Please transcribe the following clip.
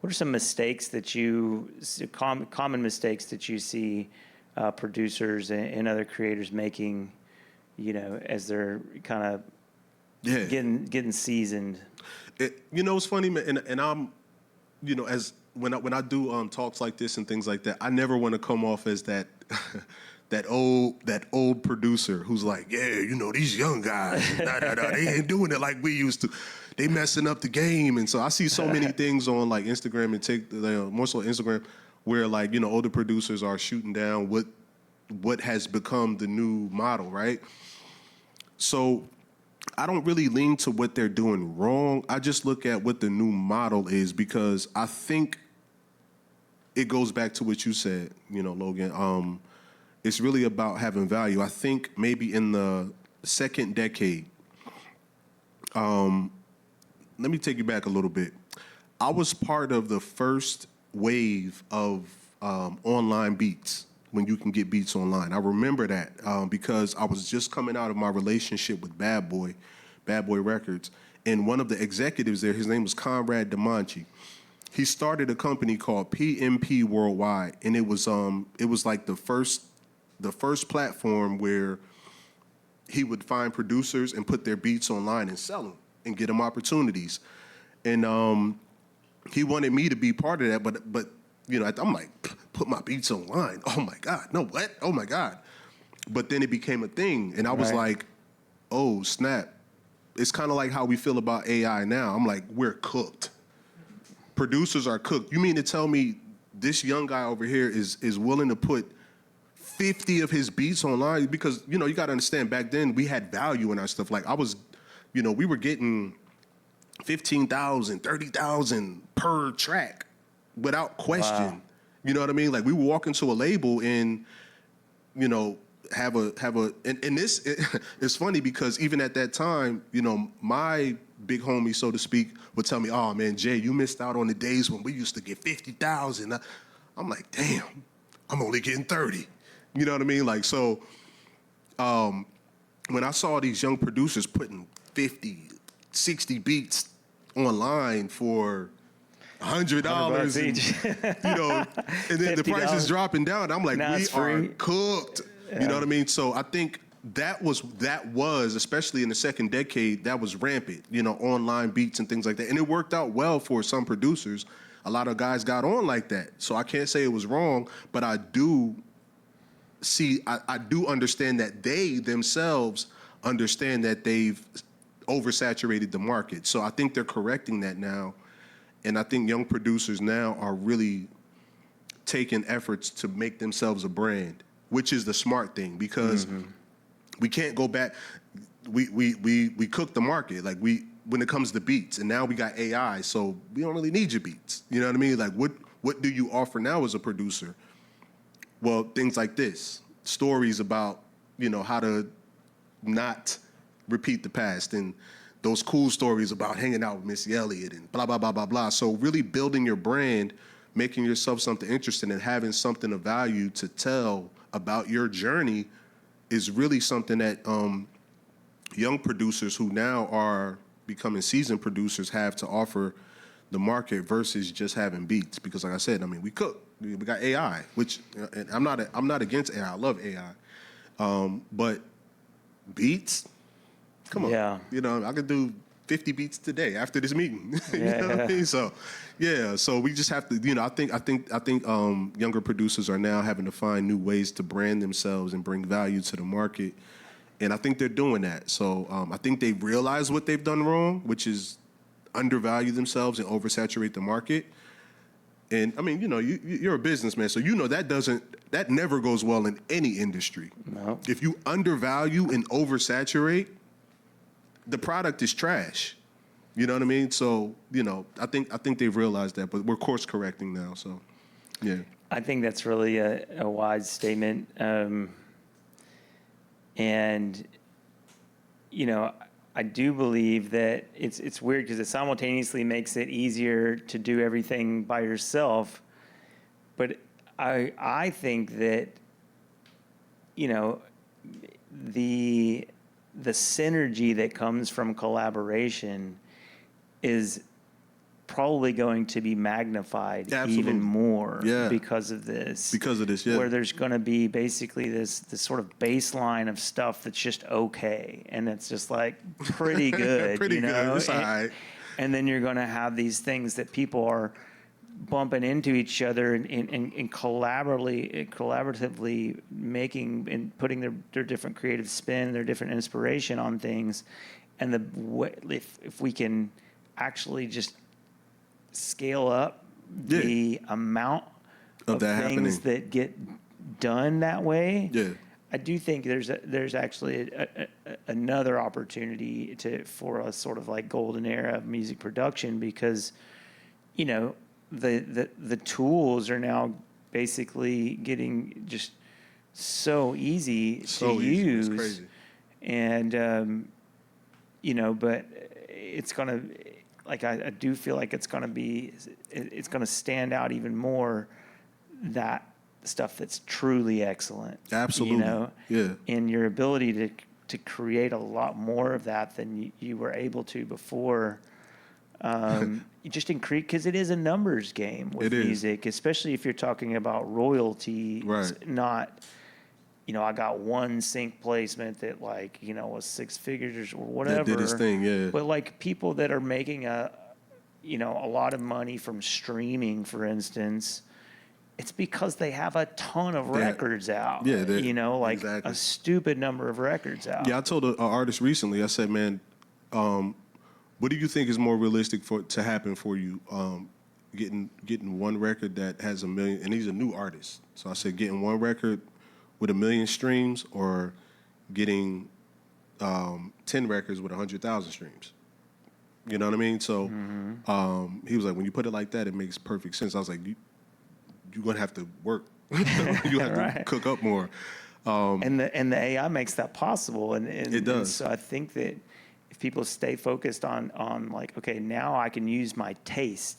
What are some mistakes that common mistakes that you see producers and other creators making, as they're kind of getting seasoned? It's funny, man, and I'm, as when I do talks like this and things like that, I never want to come off as that that old producer who's like, yeah, these young guys, they ain't doing it like we used to. They messing up the game. And so I see so many things on like Instagram and more so Instagram, where like, older producers are shooting down what has become the new model, right? So I don't really lean to what they're doing wrong. I just look at what the new model is, because I think it goes back to what you said, Logan. It's really about having value. I think maybe in the second decade, let me take you back a little bit. I was part of the first wave of online beats, when you can get beats online. I remember that because I was just coming out of my relationship with Bad Boy Records, and one of the executives there, his name was Conrad DeMonchi. He started a company called PMP Worldwide, and it was like the first platform where he would find producers and put their beats online and sell them and get them opportunities. And he wanted me to be part of that, but I'm like, put my beats online. Oh my God, no, what? Oh my God. But then it became a thing, and I was like, oh snap. It's kind of like how we feel about AI now. I'm like, we're cooked. Producers are cooked. You mean to tell me this young guy over here is willing to put 50 of his beats online? Because, you got to understand, back then we had value in our stuff. Like we were getting 15,000, 30,000 per track without question. Wow. You know what I mean? Like we would walk into a label and, have a, and this, it's funny because even at that time, my big homie, so to speak, would tell me, oh man, Jay, you missed out on the days when we used to get 50,000. I'm like, damn, I'm only getting 30. You know what I mean? Like, so when I saw these young producers putting 50, 60 beats online for $100 each. And then the price is dropping down. I'm like, we are cooked. Yeah. You know what I mean? So I think that was, especially in the second decade, that was rampant, online beats and things like that. And it worked out well for some producers. A lot of guys got on like that. So I can't say it was wrong, but I do understand that they themselves understand that they've oversaturated the market. So I think they're correcting that now. And I think young producers now are really taking efforts to make themselves a brand, which is the smart thing, because we can't go back. We cook the market, like when it comes to beats, and now we got AI, so we don't really need your beats. You know what I mean? Like what do you offer now as a producer? Well, things like this, stories about, how to not repeat the past, and those cool stories about hanging out with Missy Elliott and blah, blah, blah, blah, blah. So really building your brand, making yourself something interesting, and having something of value to tell about your journey is really something that young producers who now are becoming seasoned producers have to offer the market versus just having beats. Because like I said, we cook. We got AI, which, and I'm not against AI. I love AI. But beats, come on. Yeah. I could do 50 beats today after this meeting. You know what I mean? So, yeah. So we just have to, I think younger producers are now having to find new ways to brand themselves and bring value to the market. And I think they're doing that. So I think they realize what they've done wrong, which is undervalue themselves and oversaturate the market. And you're a businessman, so that never goes well in any industry. No. If you undervalue and oversaturate, the product is trash. You know what I mean? So, I think they've realized that, but we're course correcting now. So, yeah. I think that's really a wise statement. And, I do believe that it's weird because it simultaneously makes it easier to do everything by yourself. But I think that, the synergy that comes from collaboration is probably going to be magnified Absolutely. even more Yeah. because of this. Because of this, yeah. Where there's going to be basically this sort of baseline of stuff that's just okay, and it's just like pretty good. Pretty you good. know? It's all right. And then you're going to have these things that people are bumping into each other and collaboratively making and putting their different creative spin, their different inspiration on things. And if we can actually just scale up the amount of things that get done that way, I do think there's actually another opportunity for a sort of like golden era of music production, because you know the tools are now basically getting just so easy to use. It's crazy. And you know, but it's gonna, like, I do feel like it's gonna stand out even more, that stuff that's truly excellent. Absolutely. You know, Yeah. and your ability to create a lot more of that than you were able to before. You just increase, because it is a numbers game with music, especially if you're talking about royalty. Right. Not, you know, I got one sync placement that, like, you know, was 6 figures or whatever. That did his thing, yeah. But like people that are making a lot of money from streaming, for instance, it's because they have a ton of records out. Yeah, you know, like a stupid number of records out. Yeah, I told an artist recently, I said, man, what do you think is more realistic to happen for you? Getting one record that has 1 million, and he's a new artist. So I said, getting one record with 1 million streams, or getting 10 records with 100,000 streams. You know what I mean? So he was like, when you put it like that, it makes perfect sense. I was like, you're gonna have to work. You have to cook up more. And the AI makes that possible, and it does. And so I think that if people stay focused on like, okay, now I can use my taste